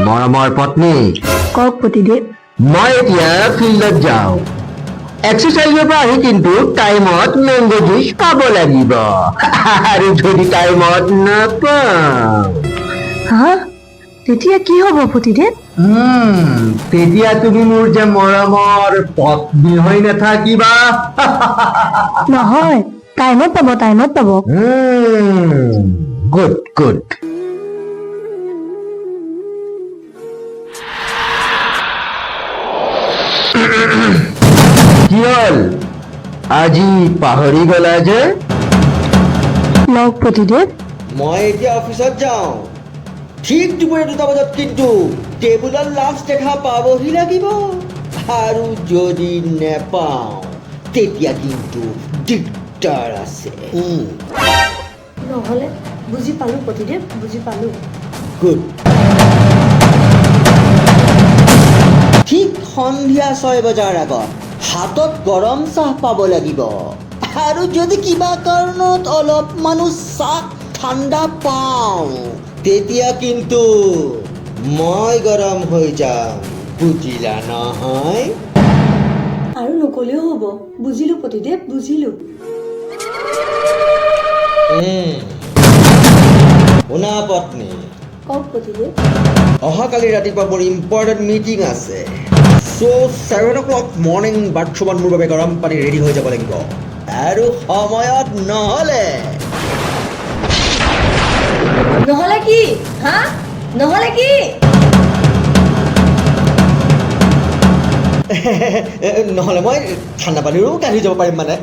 মৰমৰ পত্নী কওক পতিদেৱ। মই এতিয়া ফিল্ডত যাওঁ এক্সাৰচাইজৰ পৰা আহি কিন্তু টাইমত মেংগো জুইচ খাব লাগিব আৰু যদি টাইমত নাপাওঁ হা তেতিয়া কি হ'ব পতিদেৱ? তেতিয়া তুমি মোৰ যে মৰমৰ পত্নী হৈ নাথাকিবা নহয় টাইমত পাব টাইমত পাব। গুড গুড কি হ'ল আজি পাহৰি গলা যে? লওক পতিদেৱ। মই এতিয়া অফিচত যাওঁ ঠিক দুপৰীয়া 2টা বজাত কিন্তু টেবুলত লাঞ্চ দেখা পাবহি লাগিব আৰু যদি নেপাওঁ তেতিয়া কিন্তু দিগদাৰ আছে নহ'লে বুজি পালো পতিদেৱ বুজি পালো। গুড ঠিক সন্ধিয়া 6 বজাৰ আগত হাতত গৰম চাহ পাব লাগিব আৰু যদি কিবা কাৰণত অলপমানো চাহ ঠাণ্ডা পাওঁ তেতিয়া কিন্তু মই গৰম হৈ যাম বুজিলা নহয়? আৰু নকলেও হ'ব বুজিলো পতিদেৱ বুজিলো। শুনা পত্নী কওক পতিদেৱ। অহাকালি ৰাতিপুৱা মোৰ ইম্পৰ্টেণ্ট মিটিং আছে চ' 7 o'clock মৰ্ণিং বাথৰুমত মোৰ বাবে গৰম পানী ৰেডি হৈ যাব লাগিব আৰু সময়ত নহ'লে নহ'লে কি হা নহ'লে কি? নহ'লে মই ঠাণ্ডা পানীৰো কাঢ়ি যাব পাৰিম মানে